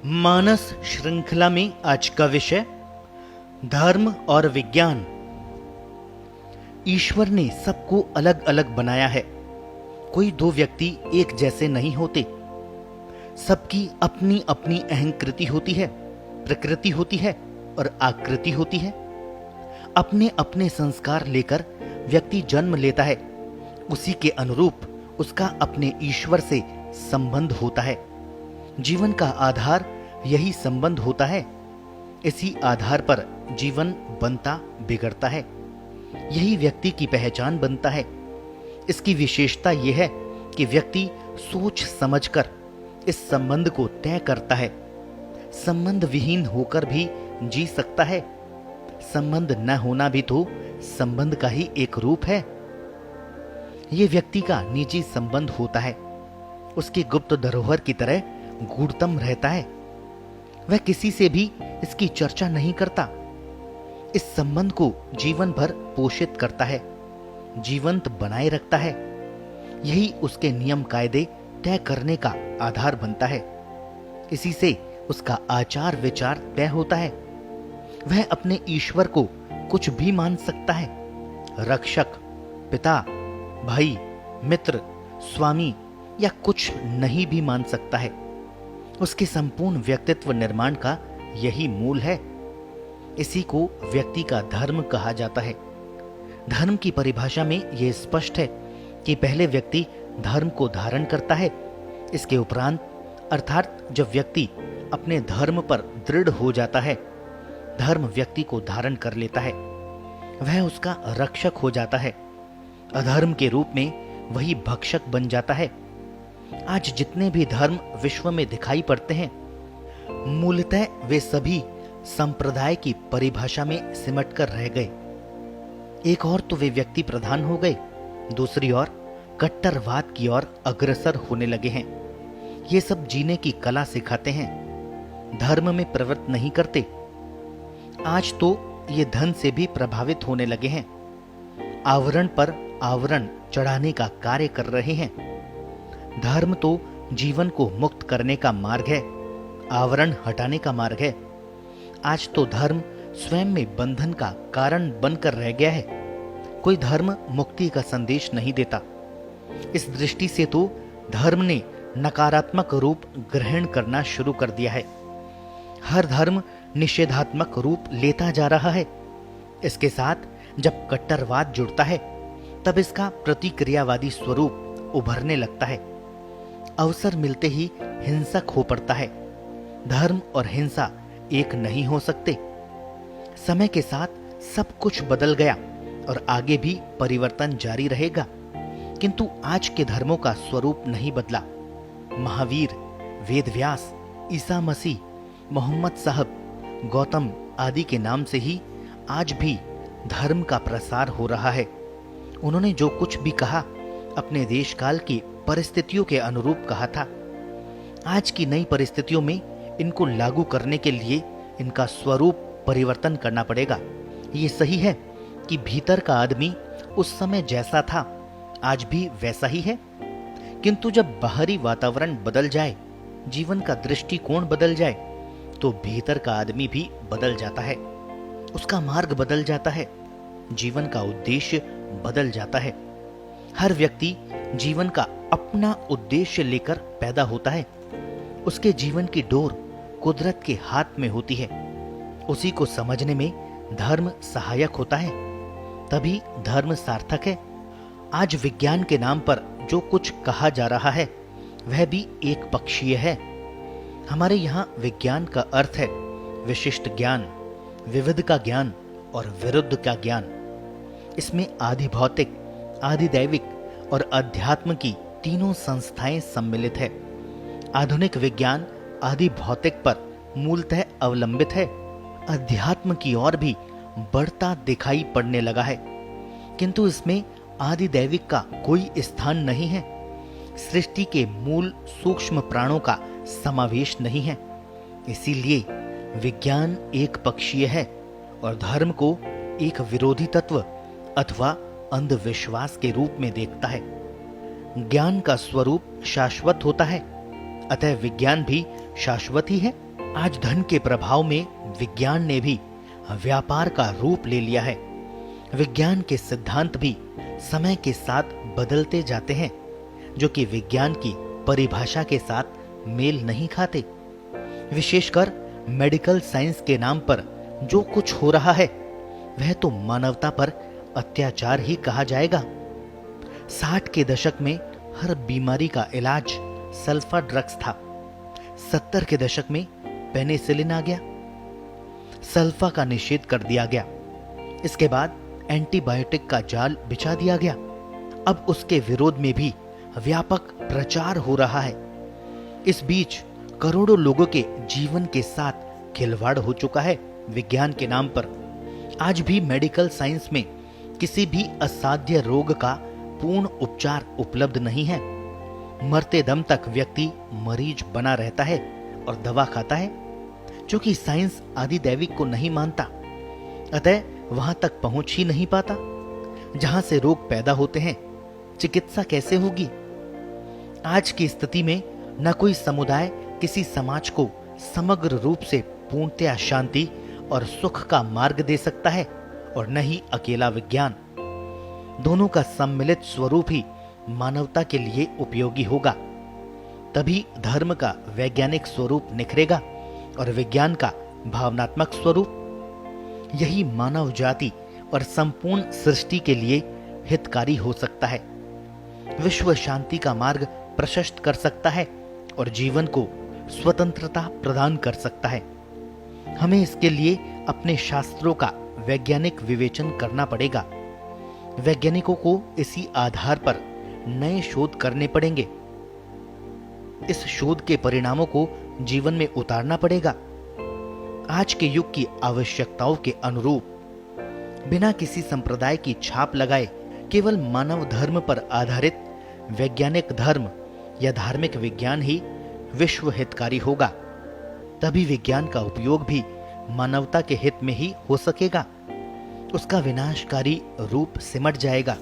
मानस श्रृंखला में आज का विषय धर्म और विज्ञान। ईश्वर ने सबको अलग अलग बनाया है। कोई दो व्यक्ति एक जैसे नहीं होते। सबकी अपनी अपनी अहंकृति होती है, प्रकृति होती है और आकृति होती है। अपने अपने संस्कार लेकर व्यक्ति जन्म लेता है। उसी के अनुरूप उसका अपने ईश्वर से संबंध होता है। जीवन का आधार यही संबंध होता है। इसी आधार पर जीवन बनता बिगड़ता है। यही व्यक्ति की पहचान बनता है। इसकी विशेषता यह है कि व्यक्ति सोच समझकर इस संबंध को तय करता है। संबंध विहीन होकर भी जी सकता है। संबंध न होना भी तो संबंध का ही एक रूप है। यह व्यक्ति का निजी संबंध होता है। उसकी गुप्त धरोहर की तरह गूढ़तम रहता है। वह किसी से भी इसकी चर्चा नहीं करता। इस संबंध को जीवन भर पोषित करता है, जीवंत बनाए रखता है। यही उसके नियम कायदे तय करने का आधार बनता है। इसी से उसका आचार विचार तय होता है। वह अपने ईश्वर को कुछ भी मान सकता है। रक्षक, पिता, भाई, मित्र, स्वामी या कुछ नहीं भी मान सकता है। उसके संपूर्ण व्यक्तित्व निर्माण का यही मूल है। इसी को व्यक्ति का धर्म कहा जाता है। धर्म की परिभाषा में यह स्पष्ट है कि पहले व्यक्ति धर्म को धारण करता है। इसके उपरांत अर्थात जब व्यक्ति अपने धर्म पर दृढ़ हो जाता है, धर्म व्यक्ति को धारण कर लेता है। वह उसका रक्षक हो जाता है। अधर्म के रूप में वही भक्षक बन जाता है। आज जितने भी धर्म विश्व में दिखाई पड़ते हैं, मूलतः वे सभी संप्रदाय की परिभाषा में सिमट कर रह गए। एक और तो वे व्यक्ति प्रधान हो गए, दूसरी ओर कट्टरवाद की ओर अग्रसर होने लगे हैं। ये सब जीने की कला सिखाते हैं, धर्म में प्रवृत्त नहीं करते। आज तो ये धन से भी प्रभावित होने लगे हैं। आवरण पर आवरण चढ़ाने का कार्य कर रहे हैं। धर्म तो जीवन को मुक्त करने का मार्ग है, आवरण हटाने का मार्ग है। आज तो धर्म स्वयं में बंधन का कारण बनकर रह गया है। कोई धर्म मुक्ति का संदेश नहीं देता। इस दृष्टि से तो धर्म ने नकारात्मक रूप ग्रहण करना शुरू कर दिया है। हर धर्म निषेधात्मक रूप लेता जा रहा है। इसके साथ जब कट्टरवाद जुड़ता है, तब इसका प्रतिक्रियावादी स्वरूप उभरने लगता है। अवसर मिलते ही हिंसक हो पड़ता है। धर्म और हिंसा एक नहीं हो सकते। समय के साथ सब कुछ बदल गया और आगे भी परिवर्तन जारी रहेगा, किंतु आज के धर्मों का स्वरूप नहीं बदला। महावीर, वेदव्यास, ईसा मसीह, मोहम्मद साहब, गौतम आदि के नाम से ही आज भी धर्म का प्रसार हो रहा है। उन्होंने जो कुछ भी कहा अपने देश काल की परिस्थितियों के अनुरूप कहा था। आज की नई परिस्थितियों में इनको लागू करने के लिए इनका स्वरूप परिवर्तन करना पड़ेगा। ये सही है कि भीतर का आदमी उस समय जैसा था आज भी वैसा ही है, किंतु जब बाहरी वातावरण बदल जाए, जीवन का दृष्टिकोण बदल जाए, तो भीतर का आदमी भी बदल जाता है। उसका मार्ग बदल जाता है, जीवन का उद्देश्य बदल जाता है। हर व्यक्ति जीवन का अपना उद्देश्य लेकर पैदा होता है। उसके जीवन की डोर कुदरत के हाथ में होती है। उसी को समझने में धर्म सहायक होता है, तभी धर्म सार्थक है। आज विज्ञान के नाम पर जो कुछ कहा जा रहा है, वह भी एक पक्षीय है। हमारे यहाँ विज्ञान का अर्थ है विशिष्ट ज्ञान, विविध का ज्ञान और विरुद्ध का ज्ञान। इसमें आदि भौतिक, आदि दैविक और अध्यात्म की तीनों संस्थाएं सम्मिलित है। आधुनिक विज्ञान आदि भौतिक पर मूलतः अवलंबित है। अध्यात्म की ओर भी बढ़ता दिखाई पड़ने लगा है, किंतु इसमें आदि दैविक का कोई स्थान नहीं है। सृष्टि के मूल सूक्ष्म प्राणों का समावेश नहीं है। इसीलिए विज्ञान एक पक्षीय है और धर्म को एक विरोधी तत्व अथवा अंधविश्वास के रूप में देखता है। ज्ञान का स्वरूप शाश्वत होता है, अतः विज्ञान भी शाश्वत ही है। आज धन के प्रभाव में विज्ञान ने भी व्यापार का रूप ले लिया है। विज्ञान के सिद्धांत भी समय के साथ बदलते जाते हैं, जो कि विज्ञान की परिभाषा के साथ मेल नहीं खाते। विशेषकर मेडिकल साइंस के नाम पर जो कुछ हो रहा है वह तो मानवता पर अत्याचार ही कहा जाएगा। 60 के दशक में हर बीमारी का इलाज सल्फा ड्रग्स था। 70 के दशक में पेनिसिलिन आ गया, सल्फा का निषेध कर दिया गया। इसके बाद एंटीबायोटिक का जाल बिछा दिया गया। अब उसके विरोध में भी व्यापक प्रचार हो रहा है। इस बीच करोड़ों लोगों के जीवन के साथ खिलवाड़ हो चुका है विज्ञान के नाम पर। आज भी मेडिकल साइंस में किसी भी असाध्य रोग का पूर्ण उपचार उपलब्ध नहीं है। मरते दम तक व्यक्ति मरीज बना रहता है और दवा खाता है। क्योंकि साइंस आदिदैविक को नहीं मानता, अतः वहां तक पहुंच ही नहीं पाता। जहां से रोग पैदा होते हैं, चिकित्सा कैसे होगी? आज की स्थिति में न कोई समुदाय किसी समाज को समग्र रूप से पूर्णतया शांति और सुख का मार्ग दे सकता है, और न ही अकेला विज्ञान। दोनों का सम्मिलित स्वरूप ही मानवता के लिए उपयोगी होगा। तभी धर्म का वैज्ञानिक स्वरूप निखरेगा और विज्ञान का भावनात्मक स्वरूप। यही मानव जाति और संपूर्ण सृष्टि के लिए हितकारी हो सकता है, विश्व शांति का मार्ग प्रशस्त कर सकता है और जीवन को स्वतंत्रता प्रदान कर सकता है। हमें इसके लिए अपने शास्त्रों का वैज्ञानिक विवेचन करना पड़ेगा। वैज्ञानिकों को इसी आधार पर नए शोध करने पड़ेंगे। इस शोध के परिणामों को जीवन में उतारना पड़ेगा। आज के युग की आवश्यकताओं के अनुरूप, बिना किसी संप्रदाय की छाप लगाए, केवल मानव धर्म पर आधारित वैज्ञानिक धर्म या धार्मिक विज्ञान ही विश्व हितकारी होगा। तभी विज्ञान का उपयोग भी मानवता के हित में ही हो सकेगा। उसका विनाशकारी रूप सिमट जाएगा।